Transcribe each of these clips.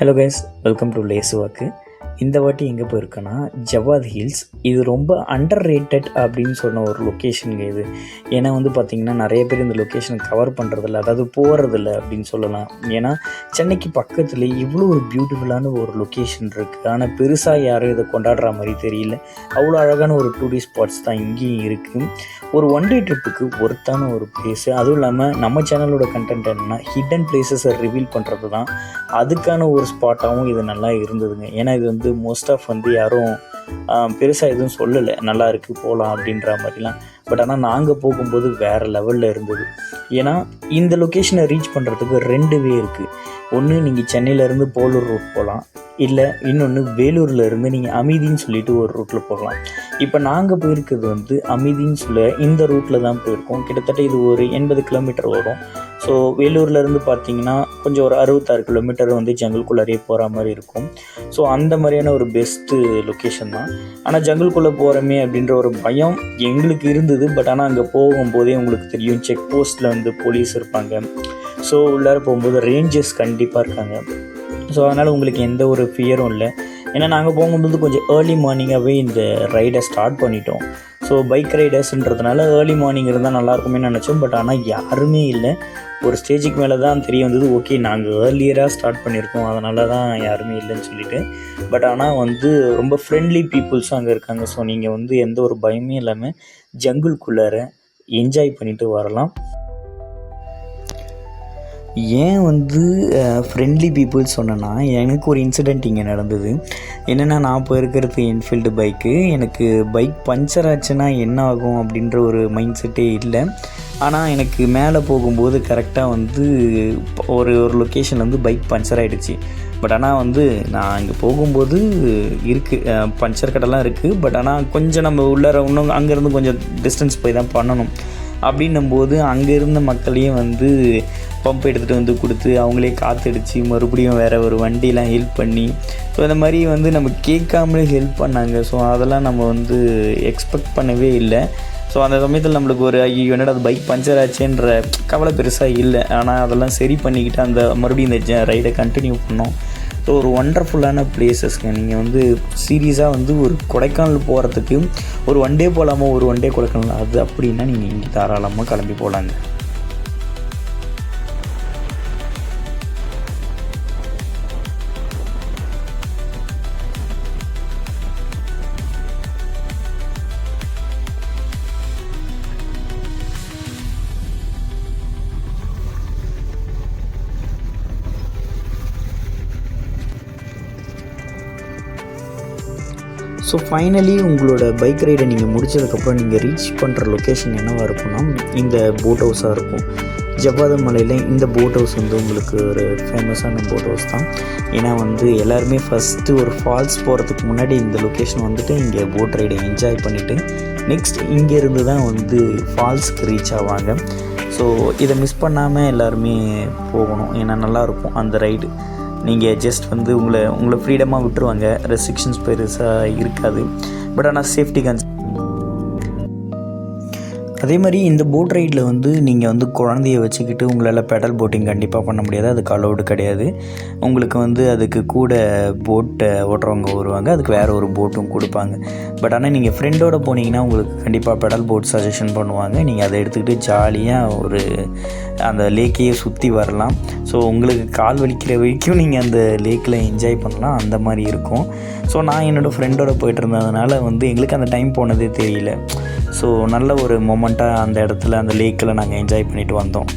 Hello guys, welcome to லேசுவாக்கு. இந்த வாட்டி எங்கே போயிருக்கேன்னா ஜவாத் ஹில்ஸ். இது ரொம்ப அண்டர் ரேட்டட் அப்படின்னு சொன்ன ஒரு லொக்கேஷனுங்க இது. ஏன்னா பார்த்திங்கன்னா நிறைய பேர் இந்த லொக்கேஷனை கவர் பண்ணுறதில்ல, அதாவது போகிறதில்ல அப்படின்னு சொல்லலாம். ஏன்னா சென்னைக்கு பக்கத்தில் இவ்வளோ ஒரு பியூட்டிஃபுல்லான ஒரு லொக்கேஷன் இருக்குது. ஆனால் பெருசாக யாரும் இதை கொண்டாடுற மாதிரி தெரியல. அவ்வளோ அழகான ஒரு டூரிஸ்ட் ஸ்பாட்ஸ் தான் இங்கேயும் இருக்குது. ஒரு ஒன் டே ட்ரிப்புக்கு ஒர்த்தான ஒரு பிளேஸு. அதுவும் இல்லாமல் நம்ம சேனலோட கண்டென்ட் என்னென்னா ஹிடன் பிளேஸஸை ரிவீல் பண்ணுறது தான். அதுக்கான ஒரு ஸ்பாட்டாகவும் இது நல்லா இருந்ததுங்க. ஏன்னா இது மோஸ்ட் ஆஃப் யாரும் பெருசாக எதுவும் சொல்லலை, நல்லா இருக்குது போகலாம் அப்படின்ற மாதிரிலாம். பட் ஆனால் நாங்கள் போகும்போது வேறு லெவலில் இருந்தது. ஏன்னா இந்த லொக்கேஷனை ரீச் பண்ணுறதுக்கு 2 வே இருக்குது. ஒன்று நீங்கள் சென்னையிலேருந்து போலூர் ரூட் போகலாம், இல்லை இன்னொன்று வேலூரில் இருந்து நீங்கள் அமீதின்னு சொல்லிட்டு ஒரு ரூட்டில் போகலாம். இப்போ நாங்கள் போயிருக்கிறது அமீதின்னு சொல்ல இந்த ரூட்டில் தான் போயிருக்கோம். கிட்டத்தட்ட இது ஒரு 80 கிலோமீட்டர் வரும். ஸோ வேலூர்லேருந்து பார்த்தீங்கன்னா கொஞ்சம் ஒரு 66 கிலோமீட்டர் ஜங்குள்குள்ளாரியே போகிற மாதிரி இருக்கும். ஸோ அந்த மாதிரியான ஒரு பெஸ்ட்டு லொக்கேஷன் தான். ஆனால் ஜங்குள்குள்ளே போகிறோமே அப்படின்ற ஒரு பயம் எங்களுக்கு இருந்தது. பட் ஆனால் அங்கே போகும்போதே உங்களுக்கு தெரியும், செக் போஸ்ட்டில் போலீஸ் இருப்பாங்க. ஸோ உள்ளார போகும்போது ரேஞ்சர்ஸ் கண்டிப்பாக இருக்காங்க. ஸோ அதனால் உங்களுக்கு எந்த ஒரு ஃபியரும் இல்லை. ஏன்னா நாங்கள் போகும்போது கொஞ்சம் ஏர்லி மார்னிங்காகவே இந்த ரைடை ஸ்டார்ட் பண்ணிட்டோம். ஸோ பைக் ரைடர்ஸ்ன்றதுனால ஏர்லி மார்னிங் இருந்தால் நல்லாயிருக்குமே நினச்சோம். பட் ஆனால் யாருமே இல்லை. ஒரு ஸ்டேஜுக்கு மேலே தான் தெரிய வந்தது, ஓகே நாங்கள் ஏர்லியராக ஸ்டார்ட் பண்ணியிருக்கோம், அதனால தான் யாருமே இல்லைன்னு சொல்லிட்டு. பட் ஆனால் ரொம்ப ஃப்ரெண்ட்லி பீப்புள்ஸும் அங்கே இருக்காங்க. ஸோ நீங்கள் எந்த ஒரு பயமே இல்லாமல் ஜங்குள்குள்ளார என்ஜாய் பண்ணிவிட்டு வரலாம். ஏன் ஃப்ரெண்ட்லி பீப்புள் சொன்னேன்னா, எனக்கு ஒரு இன்சிடெண்ட் இங்கே நடந்தது. என்னென்னா, நான் போயிருக்கிறது என்ஃபீல்டு பைக்கு. எனக்கு பைக் பஞ்சர் ஆச்சுன்னா என்ன ஆகும் அப்படின்ற ஒரு மைண்ட் செட்டே இல்லை. ஆனால் எனக்கு மேலே போகும்போது கரெக்டாக ஒரு லொக்கேஷன் பைக் பஞ்சர் ஆகிடுச்சு. பட் ஆனால் நான் இங்கே போகும்போது இருக்குது பஞ்சர் கடைலாம் இருக்குது. பட் ஆனால் கொஞ்சம் நம்ம உள்ளார இன்னும் அங்கேருந்து கொஞ்சம் டிஸ்டன்ஸ் போய் தான் பண்ணணும். அப்படின்னும்போது அங்கே இருந்த மக்களையும் பம்ப் எடுத்துகிட்டு கொடுத்து அவங்களே காற்றடிச்சு மறுபடியும் வேறு ஒரு வண்டிலாம் ஹெல்ப் பண்ணி, ஸோ இந்த மாதிரி நம்ம கேட்காமலே ஹெல்ப் பண்ணாங்க. ஸோ அதெல்லாம் நம்ம எக்ஸ்பெக்ட் பண்ணவே இல்லை. ஸோ அந்த சமயத்தில் நம்மளுக்கு ஒரு ஐயோ என்னடா அது பைக் பஞ்சர் ஆச்சுன்ற கவலை பெருசாக இல்லை. ஆனால் அதெல்லாம் சரி பண்ணிக்கிட்டு மறுபடியும் இந்த ரைடை கண்டினியூ பண்ணோம். ஸோ ஒரு ஒண்டர்ஃபுல்லான பிளேசஸ்ங்க. நீங்கள் சீரியஸாக ஒரு கொடைக்கானல் போகிறதுக்கு ஒரு ஒன் டே போகலாமா, ஒரு ஒன் டே கொடைக்கானல் அது அப்படின்னா நீங்கள் இங்கே தாராளமாக கிளம்பி போகலாங்க. ஸோ ஃபைனலி உங்களோட பைக் ரைடை நீங்கள் முடித்ததுக்கப்புறம் நீங்கள் ரீச் பண்ணுற லொக்கேஷன் என்னவாக இருக்குன்னா, இந்த போட் ஹவுஸாக இருக்கும். ஜவ்வாது மலையில் இந்த போட் ஹவுஸ் உங்களுக்கு ஒரு ஃபேமஸான போட் ஹவுஸ் தான். ஏன்னா எல்லாருமே ஃபஸ்ட்டு ஒரு ஃபால்ஸ் போகிறதுக்கு முன்னாடி இந்த லொக்கேஷன் இங்கே போட் ரைடை என்ஜாய் பண்ணிவிட்டு நெக்ஸ்ட் இங்கேருந்து தான் ஃபால்ஸுக்கு ரீச் ஆவாங்க. ஸோ இதை மிஸ் பண்ணாமல் எல்லாருமே போகணும். ஏன்னா நல்லாயிருக்கும் அந்த ரைடு. நீங்கள் ஜஸ்ட் உங்களை ஃப்ரீடமாக விட்டுருவாங்க, ரெஸ்ட்ரிக்ஷன்ஸ் பெருசாக இருக்காது. பட் ஆனால் சேஃப்டி அதே மாதிரி இந்த போட் ரைடில் நீங்கள் குழந்தைய வச்சுக்கிட்டு உங்களால் பெடல் போட்டிங் கண்டிப்பாக பண்ண முடியாது, அதுக்கு அலோடு கிடையாது. உங்களுக்கு அதுக்கு கூட போட்டை ஓட்டுறவங்க வருவாங்க, அதுக்கு வேறு ஒரு போட்டும் கொடுப்பாங்க. பட் ஆனால் நீங்கள் ஃப்ரெண்டோடு போனீங்கன்னா உங்களுக்கு கண்டிப்பாக பெடல் போட் சஜஷன் பண்ணுவாங்க. நீங்கள் அதை எடுத்துக்கிட்டு ஜாலியாக அந்த லேக்கையே சுற்றி வரலாம். ஸோ உங்களுக்கு கால் வலிக்கிற வரைக்கும் நீங்கள் அந்த லேக்கில் என்ஜாய் பண்ணலாம், அந்த மாதிரி இருக்கும். ஸோ நான் என்னோடய ஃப்ரெண்டோடு போய்ட்டு இருந்ததுனால எங்களுக்கு அந்த டைம் போனதே தெரியல. ஸோ நல்ல ஒரு மொமெண்ட்டாக அந்த இடத்துல அந்த லேக்கில் நாங்கள் என்ஜாய் பண்ணிட்டு வந்தோம்.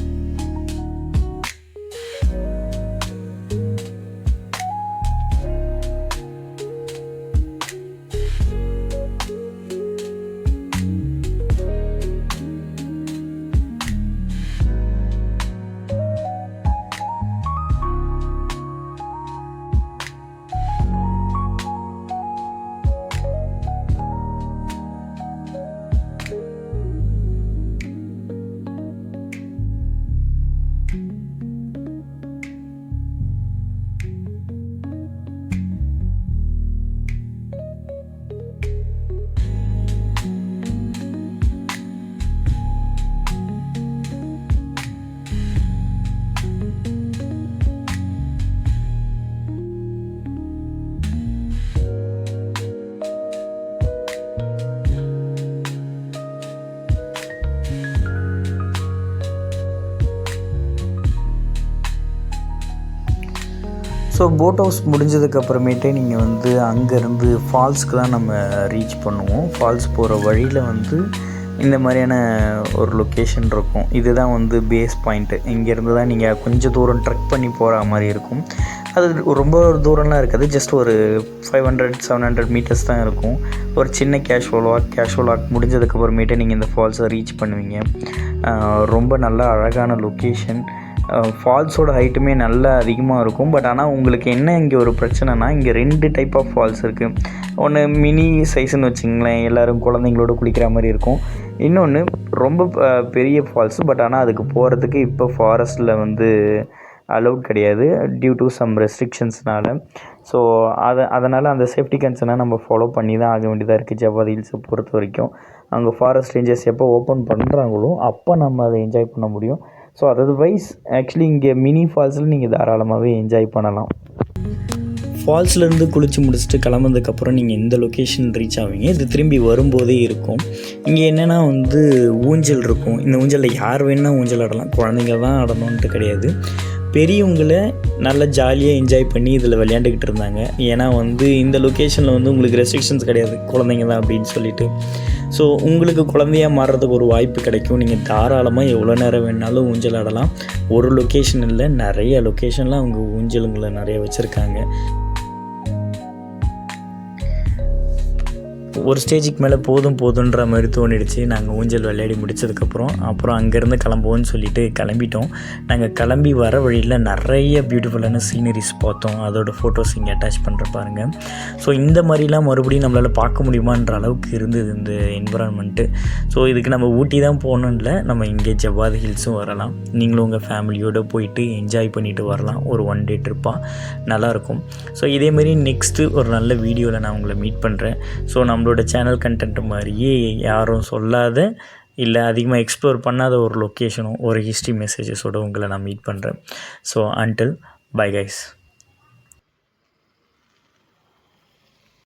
ஸோ போட் ஹவுஸ் முடிஞ்சதுக்கப்புறமேட்டே நீங்கள் வந்து அங்கேருந்து ஃபால்ஸ்க்கு தான் நம்ம ரீச் பண்ணுவோம். ஃபால்ஸ் போகிற வழியில் வந்து இந்த மாதிரியான ஒரு லொக்கேஷன் இருக்கும். இதுதான் வந்து பேஸ் பாயிண்ட்டு. இங்கேருந்து தான் நீங்கள் கொஞ்சம் தூரம் ட்ரெக் பண்ணி போகிற மாதிரி இருக்கும். அது ரொம்ப தூரம்லாம் இருக்காது, ஜஸ்ட் ஒரு 500-700 மீட்டர்ஸ் தான் இருக்கும். ஒரு சின்ன கேஷுவல் வாக் முடிஞ்சதுக்கப்புறமேட்டு நீங்கள் இந்த ஃபால்ஸை ரீச் பண்ணுவீங்க. ரொம்ப நல்ல அழகான லொக்கேஷன். ஃபால்ஸோட ஹைட்டுமே நல்லா அதிகமாக இருக்கும். பட் ஆனால் உங்களுக்கு என்ன இங்கே ஒரு பிரச்சனைனா, இங்கே 2 டைப் ஆஃப் ஃபால்ஸ் இருக்குது. ஒன்று மினி சைஸுன்னு வச்சுங்களேன், எல்லோரும் குழந்தைங்களோட குளிக்கிற மாதிரி இருக்கும். இன்னொன்று ரொம்ப பெரிய ஃபால்ஸ். பட் ஆனால் அதுக்கு போகிறதுக்கு இப்போ ஃபாரஸ்ட்டில் வந்து அலௌட் கிடையாது, டியூ டு சம் ரெஸ்ட்ரிக்ஷன்ஸ்னால். ஸோ அதனால் அந்த சேஃப்டி கன்சர்னை நம்ம ஃபாலோ பண்ணி தான் ஆக வேண்டியதாக இருக்குது. ஜவ்வாது ஹில்ஸை பொறுத்த வரைக்கும் அங்கே ஃபாரஸ்ட் ரேஞ்சர்ஸ் எப்போ ஓப்பன் பண்ணுறாங்களோ அப்போ நம்ம அதை என்ஜாய் பண்ண முடியும். ஸோ அதர்வைஸ் ஆக்சுவலி இங்கே மினி ஃபால்ஸில் நீங்கள் தாராளமாகவே என்ஜாய் பண்ணலாம். ஃபால்ஸ்லேருந்து குளித்து முடிச்சுட்டு கிளம்புனதுக்கப்புறம் நீங்கள் இந்த லொக்கேஷன் ரீச் ஆவீங்க. இது திரும்பி வரும்போதே இருக்கும். இங்கே என்னென்னா வந்து ஊஞ்சல் இருக்கும். இந்த ஊஞ்சலில் யார் வேணால் ஊஞ்சல் ஆடலாம், குழந்தைங்க தான் ஆடணுன்ட்டு கிடையாது. பெரியவங்களை நல்லா ஜாலியாக என்ஜாய் பண்ணி இதில் விளையாண்டுக்கிட்டு இருந்தாங்க. ஏன்னா வந்து இந்த லொக்கேஷனில் வந்து உங்களுக்கு ரெஸ்ட்ரிக்ஷன்ஸ் கிடையாது, குழந்தைங்க தான் அப்படின்னு சொல்லிட்டு. ஸோ உங்களுக்கு குழந்தையாக மாறுறதுக்கு ஒரு வாய்ப்பு கிடைக்கும். நீங்கள் தாராளமாக எவ்வளோ நேரம் வேணாலும் ஊஞ்சல் ஆடலாம். ஒரு லொக்கேஷன் இல்லை, நிறைய லொக்கேஷனில் அவங்க ஊஞ்சலுங்களை நிறைய வச்சுருக்காங்க. ஒரு ஸ்டேஜுக்கு மேலே போதுன்ற மாதிரி தோணிடுச்சு. நாங்கள் ஊஞ்சல் விளையாடி அப்புறம் அங்கேருந்து கிளம்புவோன்னு சொல்லிட்டு கிளம்பிட்டோம். நாங்கள் கிளம்பி வர வழியில் நிறைய பியூட்டிஃபுல்லான சீனரிஸ் பார்த்தோம். அதோடய ஃபோட்டோஸ் இங்கே அட்டாச் பண்ணுற பாருங்கள். ஸோ இந்த மாதிரிலாம் மறுபடியும் நம்மளால் பார்க்க முடியுமான்ற அளவுக்கு இருந்தது இந்த என்விரான்மெண்ட்டு. ஸோ இதுக்கு நம்ம ஊட்டி தான் போகணுன்னு இல்லை, நம்ம இங்கே ஜவ்வாது ஹில்ஸும் வரலாம். நீங்களும் உங்கள் ஃபேமிலியோடு போயிட்டு என்ஜாய் பண்ணிவிட்டு வரலாம். ஒரு 1 டே ட்ரிப்பாக நல்லாயிருக்கும். ஸோ இதேமாரி நெக்ஸ்ட்டு ஒரு நல்ல வீடியோவில் நான் உங்களை மீட் பண்ணுறேன். ஸோ நம்மளோட சேனல் கண்டென்ட் மாதிரியே யாரும் சொல்லாத இல்லை அதிகமாக எக்ஸ்ப்ளோர் பண்ணாத ஒரு லொக்கேஷனும் ஒரு ஹிஸ்ட்ரி மெசேஜஸோடு உங்களை நான் மீட் பண்ணுறேன். So until bye guys.